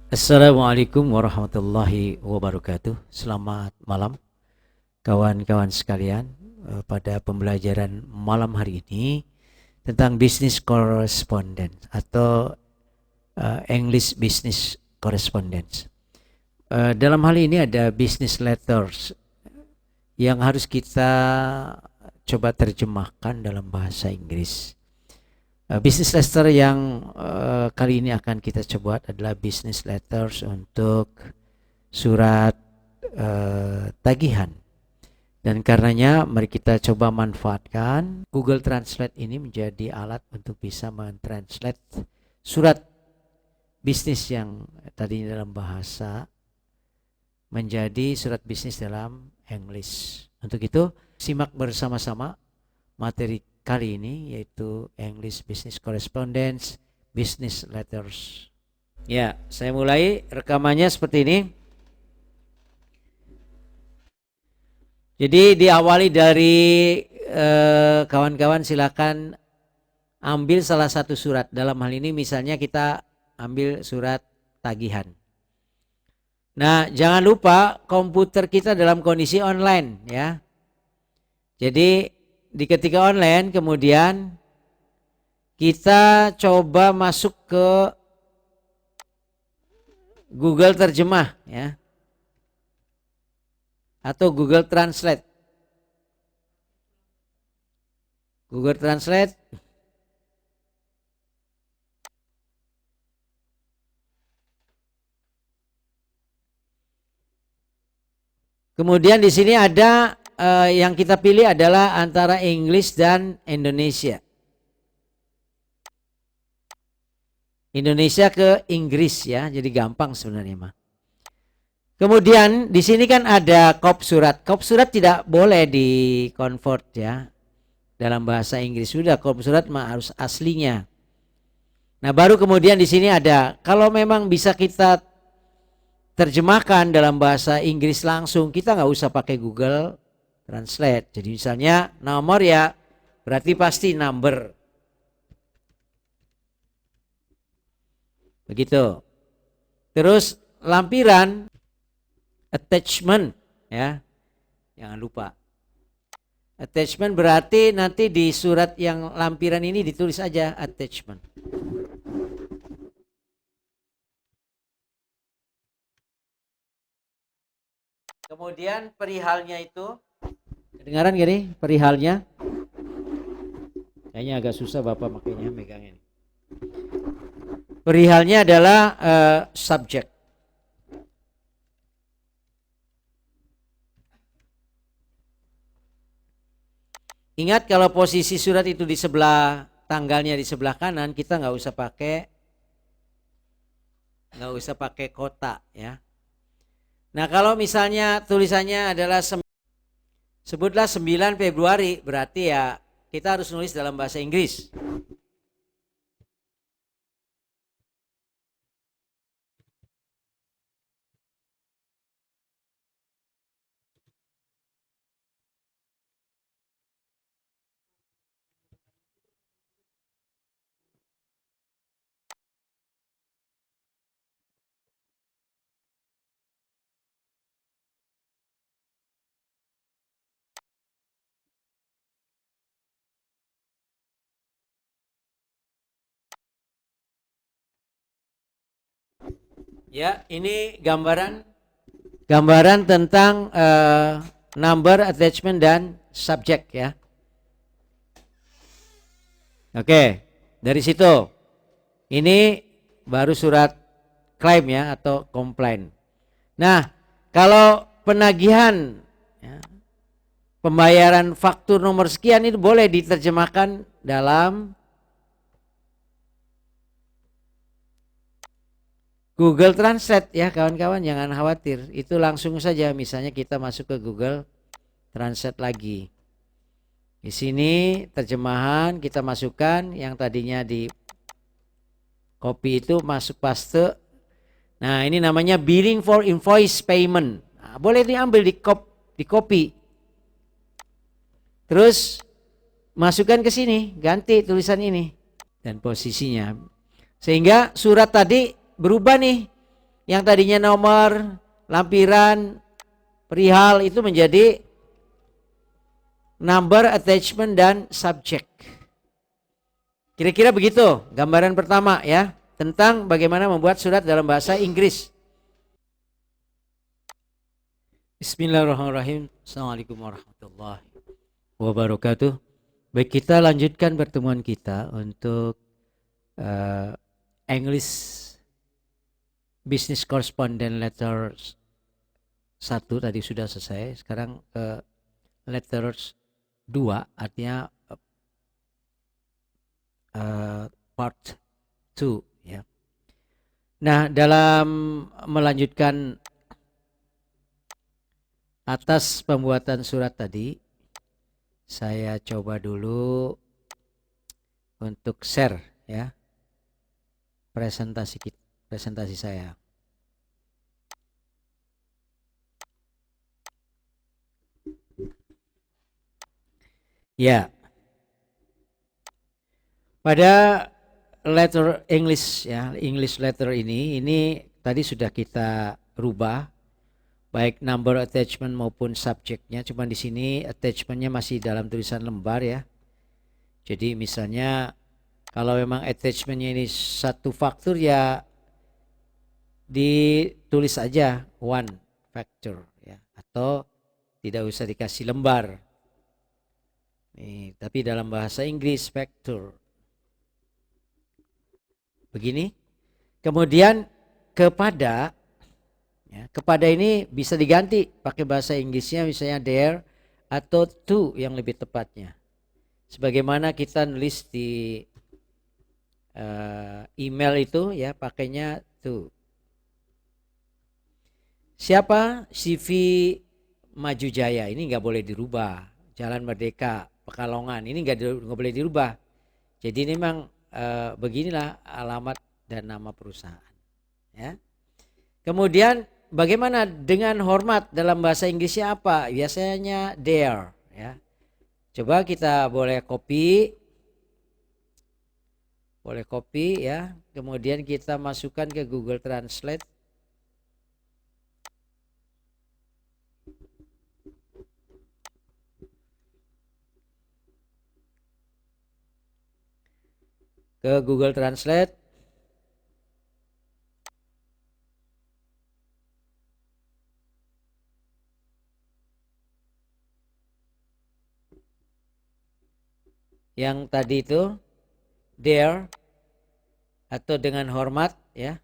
Assalamualaikum warahmatullahi wabarakatuh. Selamat malam kawan-kawan sekalian. Pada pembelajaran malam hari ini tentang business correspondence atau English business correspondence. Dalam hal ini ada business letters yang harus kita coba terjemahkan dalam bahasa Inggris. Business letter yang kali ini akan kita coba adalah business letters untuk surat tagihan. Dan karenanya mari kita coba manfaatkan Google Translate ini menjadi alat untuk bisa mentranslate surat bisnis yang tadinya dalam bahasa menjadi surat bisnis dalam English. Untuk itu simak bersama-sama materi kali ini, yaitu English Business Correspondence, Business Letters. Ya, saya mulai rekamannya seperti ini. Jadi diawali dari kawan-kawan silakan ambil salah satu surat. Dalam hal ini misalnya kita ambil surat tagihan. Nah, jangan lupa komputer kita dalam kondisi online ya. Jadi di ketika online kemudian kita coba masuk ke Google Terjemah ya, atau Google Translate. Google Translate. Kemudian di sini ada yang kita pilih adalah antara English dan Indonesia. Indonesia ke Inggris ya, jadi gampang sebenarnya mah. Kemudian di sini kan ada kop surat. Kop surat tidak boleh di-convert ya. Dalam bahasa Inggris sudah kop surat mah harus aslinya. Nah, baru kemudian di sini ada kalau memang bisa kita terjemahkan dalam bahasa Inggris langsung, kita nggak usah pakai Google Translate. Jadi misalnya nomor ya berarti pasti number. Begitu. Terus lampiran attachment ya. Jangan lupa. Attachment berarti nanti di surat yang lampiran ini ditulis aja attachment. Kemudian perihalnya itu, kedengaran gak nih perihalnya? Kayaknya agak susah Bapak makanya megang ini. Perihalnya adalah subject. Ingat kalau posisi surat itu di sebelah, tanggalnya di sebelah kanan, kita nggak usah pakai kotak ya. Nah, kalau misalnya tulisannya adalah sebutlah 9 Februari, berarti ya kita harus nulis dalam bahasa Inggris. Ya, ini gambaran tentang number, attachment dan subject ya. Oke, dari situ ini baru surat klaim ya atau komplain. Nah, kalau penagihan ya, pembayaran faktur nomor sekian itu boleh diterjemahkan dalam Google Translate ya kawan-kawan, jangan khawatir. Itu langsung saja misalnya kita masuk ke Google Translate lagi. Di sini terjemahan kita masukkan yang tadinya di copy itu masuk paste. Nah, ini namanya billing for invoice payment. Nah, boleh diambil di copy. Terus masukkan ke sini, ganti tulisan ini dan posisinya. Sehingga surat tadi berubah nih. Yang tadinya nomor, lampiran, perihal itu menjadi number, attachment, dan subject. Kira-kira begitu gambaran pertama ya, tentang bagaimana membuat surat dalam bahasa Inggris. Bismillahirrahmanirrahim. Assalamualaikum warahmatullahi wabarakatuh. Baik, kita lanjutkan pertemuan kita untuk English Business Correspondent Letters 1 tadi sudah selesai. Sekarang Letters 2 artinya part 2 ya. Nah, dalam melanjutkan atas pembuatan surat tadi, saya coba dulu untuk share ya presentasi saya. Ya. Pada letter English ya, English letter ini tadi sudah kita rubah baik number, attachment maupun subjeknya. Cuma di sini attachmentnya masih dalam tulisan lembar ya. Jadi misalnya kalau memang attachmentnya ini satu faktur ya ditulis aja one factor ya, atau tidak usah dikasih lembar. Nih, tapi dalam bahasa Inggris factor. Begini. Kemudian kepada ya, kepada ini bisa diganti pakai bahasa Inggrisnya misalnya there atau to yang lebih tepatnya. Sebagaimana kita nulis di email itu ya, pakainya to. Siapa? CV Maju Jaya ini nggak boleh dirubah. Jalan Merdeka Pekalongan ini nggak boleh dirubah. Jadi ini memang beginilah alamat dan nama perusahaan ya. Kemudian bagaimana dengan hormat dalam bahasa Inggrisnya apa? Biasanya there ya. Coba kita boleh copy ya. Kemudian kita masukkan ke Google Translate. Ke Google Translate. Yang tadi itu there atau dengan hormat ya.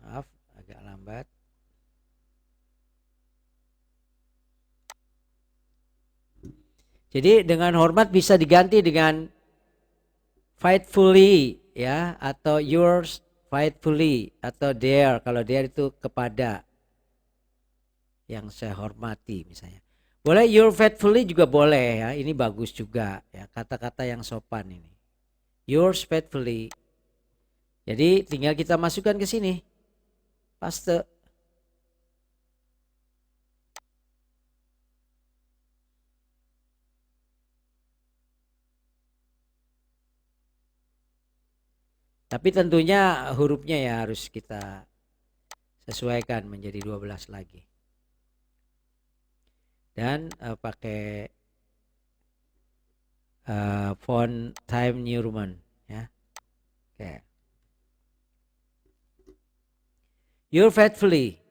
Maaf agak lambat. Jadi dengan hormat bisa diganti dengan faithfully ya, atau yours faithfully, atau there. Kalau there itu kepada yang saya hormati misalnya. Boleh your faithfully juga boleh ya. Ini bagus juga ya, kata-kata yang sopan ini. Yours faithfully. Jadi tinggal kita masukkan ke sini. Paste. Tapi tentunya hurufnya ya harus kita sesuaikan menjadi 12 lagi. Dan pakai font Times New Roman ya. Oke. Your faithfully.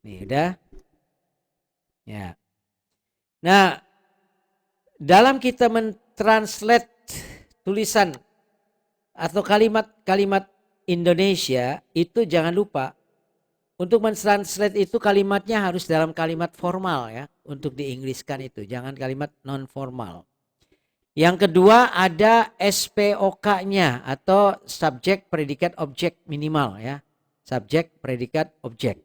Nih udah. Ya. Nah, dalam kita mentranslate tulisan atau kalimat-kalimat Indonesia itu jangan lupa untuk mentranslate itu kalimatnya harus dalam kalimat formal ya, untuk diinggriskan itu, jangan kalimat non formal. Yang kedua ada SPOK-nya atau subject predikat objek minimal ya. Subject predikat objek.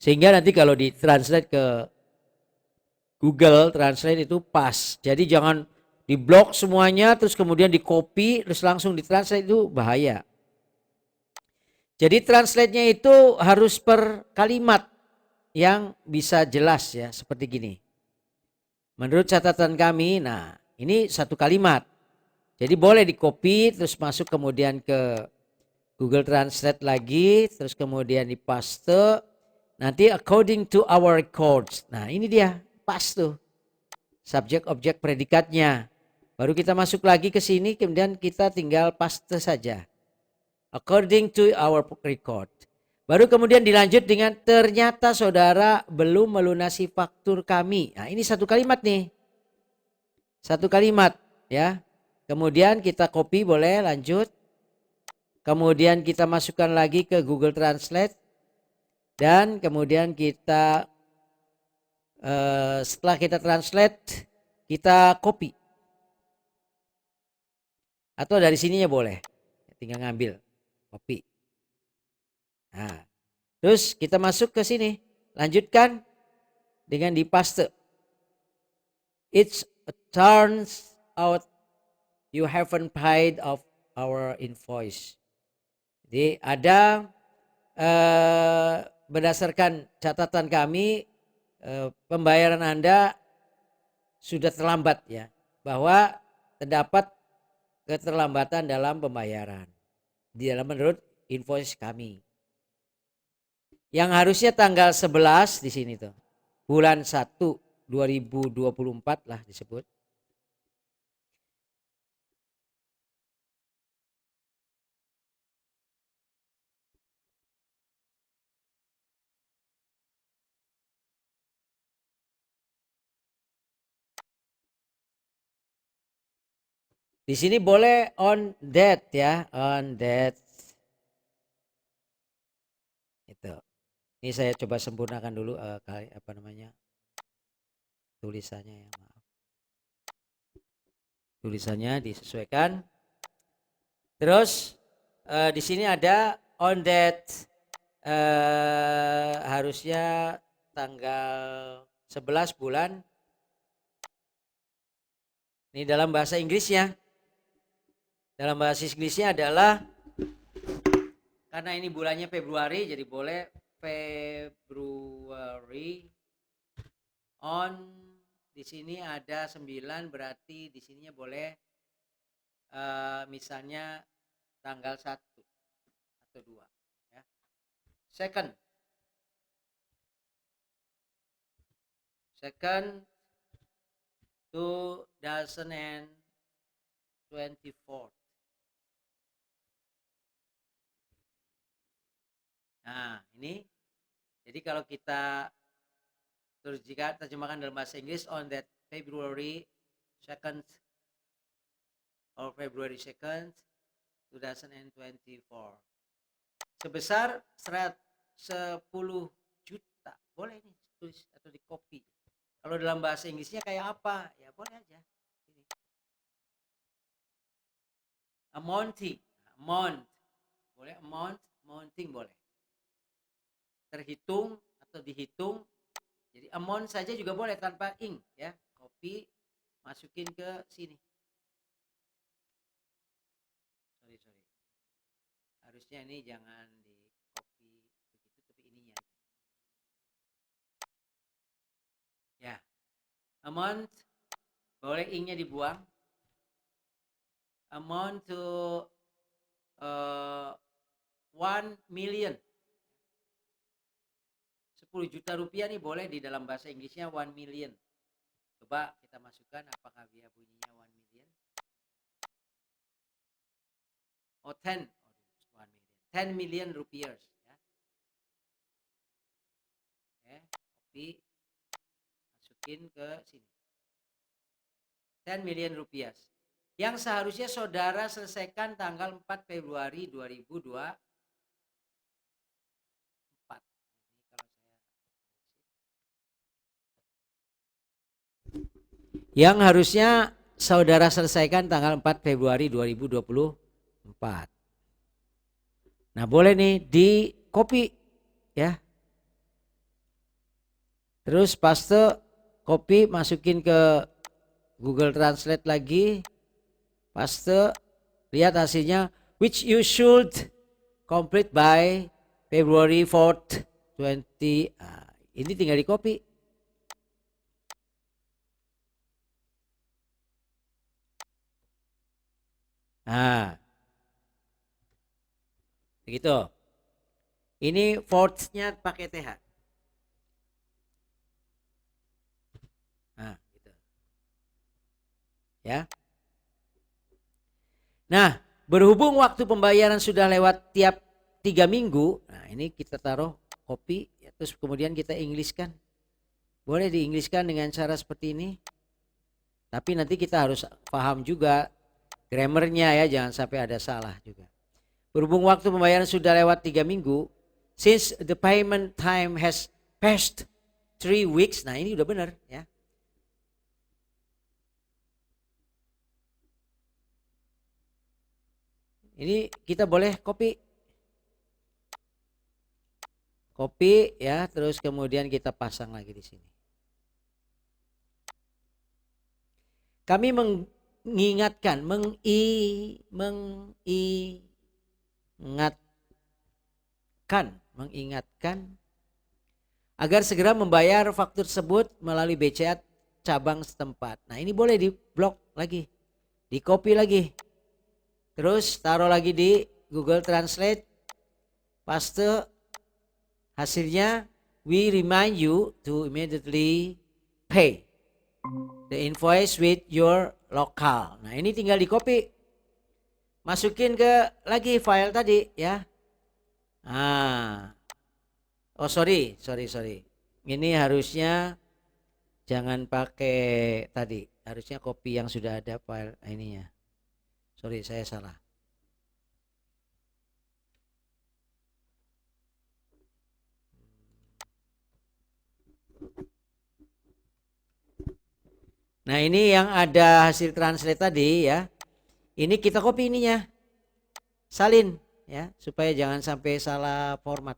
Sehingga nanti kalau ditranslate ke Google Translate itu pas. Jadi jangan diblok semuanya terus kemudian di-copy terus langsung ditranslate, itu bahaya. Jadi translate-nya itu harus per kalimat yang bisa jelas ya, seperti gini. Menurut catatan kami, nah ini satu kalimat. Jadi boleh di-copy terus masuk kemudian ke Google Translate lagi, terus kemudian di paste. Nanti according to our records. Nah ini dia, pas tuh. Subjek, objek, predikatnya. Baru kita masuk lagi ke sini, kemudian kita tinggal paste saja. According to our record. Baru kemudian dilanjut dengan ternyata saudara belum melunasi faktur kami. Nah ini satu kalimat nih. Satu kalimat ya. Kemudian kita copy boleh lanjut. Kemudian kita masukkan lagi ke Google Translate. Dan kemudian kita setelah kita translate kita copy. Atau dari sininya boleh. Tinggal ngambil copy. Nah, terus kita masuk ke sini. Lanjutkan dengan di paste. It turns out you haven't paid of our invoice. Jadi ada berdasarkan catatan kami pembayaran Anda sudah terlambat ya. Bahwa terdapat keterlambatan dalam pembayaran. Di dalam menurut invoice kami. Yang harusnya tanggal 11 di sini tuh. Bulan 1 2024 lah disebut. Di sini boleh on that ya, on that. Itu. Ini saya coba sempurnakan dulu tulisannya ya, maaf. Tulisannya disesuaikan. Terus di sini ada on that harusnya tanggal 11 bulan. Ini dalam bahasa Inggrisnya. Dalam bahasa Inggrisnya adalah karena ini bulannya Februari jadi boleh Februari on di sini ada 9 berarti di sininya boleh misalnya tanggal 1 atau 2 ya. Second 2024. Nah ini jadi kalau kita terus jika terjemahkan dalam bahasa Inggris on that February 2nd or February 2nd 2024 sebesar 10 juta boleh nih tulis atau di copy. Kalau dalam bahasa Inggrisnya kayak apa ya boleh aja ini. Amounting amount boleh, amounting boleh, terhitung atau dihitung. Jadi amount saja juga boleh tanpa ing ya, copy masukin ke sini. Sorry harusnya ini jangan di copy begitu tapi ininya ya. Amount boleh ingnya dibuang. Amount to 1 million 10 juta rupiah nih boleh di dalam bahasa Inggrisnya 1 million. Coba kita masukkan apakah dia bunyinya 1 million. Oh 10 1 million 10 million rupiah ya. Oke, copy masukin ke sini 10 million rupiah yang seharusnya saudara selesaikan tanggal 4 Februari 2024. Yang harusnya saudara selesaikan tanggal 4 Februari 2024. Nah boleh nih di copy ya. Terus paste, copy masukin ke Google Translate lagi. Paste, lihat hasilnya. Which you should complete by February 4th 20. Ini tinggal di copy. Nah, Begitu. Ini fourth-nya pakai TH. Nah, gitu. Ya. Nah, berhubung waktu pembayaran sudah lewat tiap 3 minggu, nah ini kita taruh copy, ya, terus kemudian kita Inggriskan. Boleh diinggriskan dengan cara seperti ini. Tapi nanti kita harus paham juga grammarnya ya, jangan sampai ada salah juga. Berhubung waktu pembayaran sudah lewat 3 minggu, since the payment time has passed 3 weeks, nah ini udah benar ya. Ini kita boleh copy ya, terus kemudian kita pasang lagi di sini. Kami mengingatkan, mengingatkan agar segera membayar faktur tersebut melalui BCA cabang setempat. Nah, ini boleh di blok lagi, di copy lagi. Terus taruh lagi di Google Translate, paste, hasilnya we remind you to immediately pay the invoice with your local. Nah ini tinggal di copy, masukin ke lagi file tadi ya. Oh sorry. Ini harusnya jangan pakai tadi, harusnya copy yang sudah ada file ininya. Sorry, saya salah. Nah ini yang ada hasil translate tadi ya. Ini kita copy ininya, salin ya, supaya jangan sampai salah format.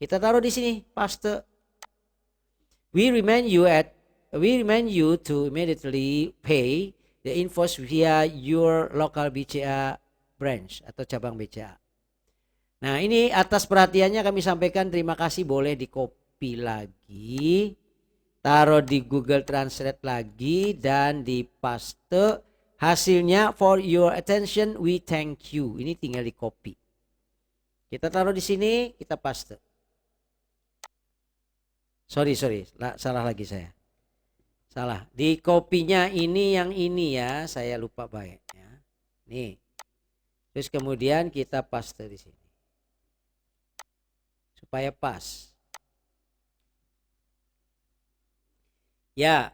Kita taruh di sini, paste. We remind you to immediately pay the invoice via your local BCA branch atau cabang BCA. Nah ini atas perhatiannya kami sampaikan terima kasih, boleh di copy lagi, taruh di Google Translate lagi dan di paste hasilnya. For your attention we thank you. Ini tinggal di copy. Kita taruh di sini, kita paste. Sorry, salah lagi saya. Salah. Di kopinya ini yang ini ya, saya lupa baik ya. Nih. Terus kemudian kita paste di sini. Supaya pas. Ya.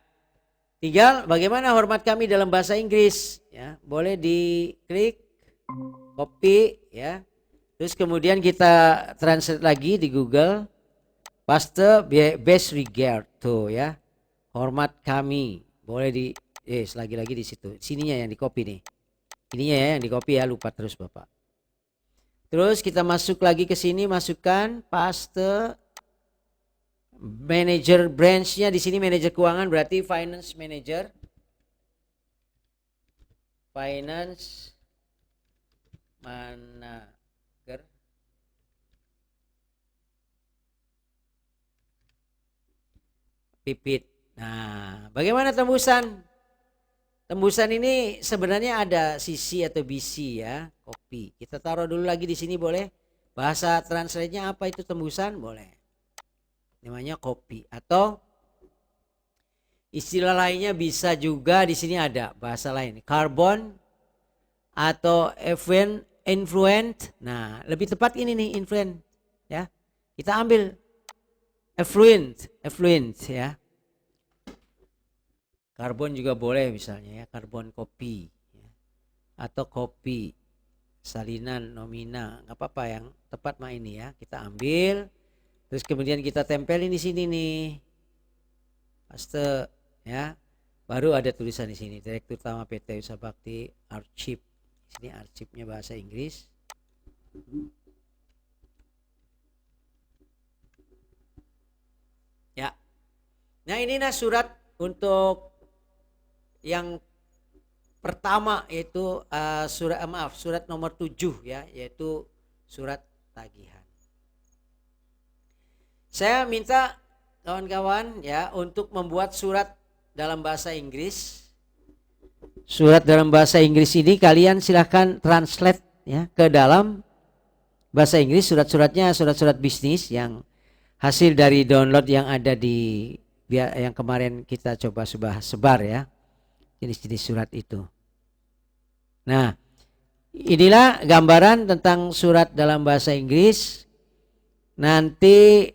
Tinggal bagaimana hormat kami dalam bahasa Inggris ya. Boleh diklik, copy ya. Terus kemudian kita translate lagi di Google. Paste best regard tuh ya. Hormat kami, boleh di lagi di situ. Sininya yang di copy nih. Ininya ya yang di copy ya, lupa terus Bapak. Terus kita masuk lagi ke sini, masukkan paste manager branch-nya di sini, manajer keuangan berarti finance manager. Finance manager. Pipit. Nah, bagaimana tembusan? Tembusan ini sebenarnya ada CC atau BC ya, copy. Kita taruh dulu lagi di sini boleh. Bahasa translate-nya apa itu tembusan? Boleh. Namanya copy atau istilah lainnya bisa juga di sini ada bahasa lain. Carbon atau influent. Nah, lebih tepat ini nih influent ya. Kita ambil effluent ya. Karbon juga boleh misalnya ya, karbon kopi ya. Atau kopi salinan nomina, nggak apa-apa, yang tepat mah ini ya. Kita ambil, terus kemudian kita tempelin di sini nih, paste ya. Baru ada tulisan di sini, Direktur Utama PT Wisata Bakti Archive. Ini arsipnya bahasa Inggris. Ya. Nah ini surat untuk yang pertama yaitu surat nomor 7 ya, yaitu surat tagihan. Saya minta kawan-kawan ya untuk membuat surat dalam bahasa Inggris. Surat dalam bahasa Inggris ini kalian silahkan translate ya ke dalam bahasa Inggris, surat-suratnya surat-surat bisnis yang hasil dari download yang ada di yang kemarin kita coba sebar ya, jenis-jenis surat itu. Nah, inilah gambaran tentang surat dalam bahasa Inggris. Nanti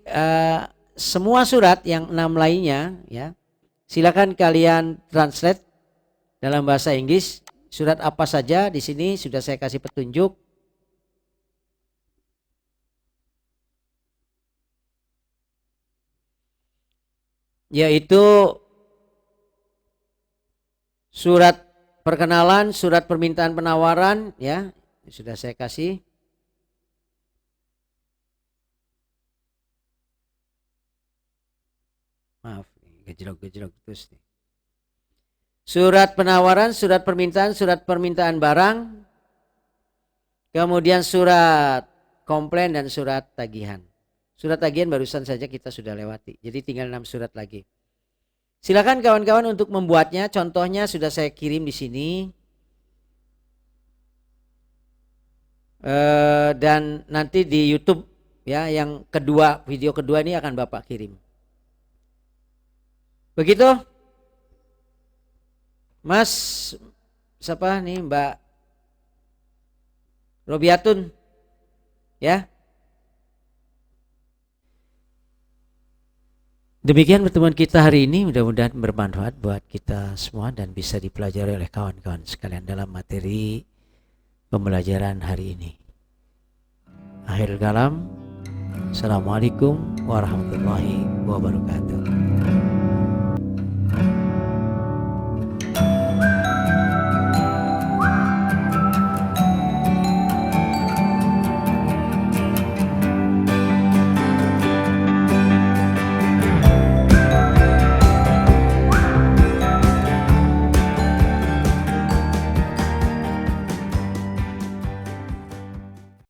semua surat yang 6 lainnya ya, silakan kalian translate dalam bahasa Inggris. Surat apa saja di sini sudah saya kasih petunjuk. Yaitu surat perkenalan, surat permintaan penawaran ya, sudah saya kasih. Maaf, gejrok-gejrok terus nih. Surat penawaran, surat permintaan barang. Kemudian surat komplain dan surat tagihan. Surat tagihan barusan saja kita sudah lewati. Jadi tinggal 6 surat lagi. Silakan kawan-kawan untuk membuatnya. Contohnya sudah saya kirim di sini. Dan nanti di YouTube ya, yang kedua, video kedua ini akan Bapak kirim. Begitu? Mas, siapa nih, Mbak Robiatun? Ya. Demikian pertemuan kita hari ini, mudah-mudahan bermanfaat buat kita semua dan bisa dipelajari oleh kawan-kawan sekalian dalam materi pembelajaran hari ini. Akhirul kalam, Assalamualaikum warahmatullahi wabarakatuh.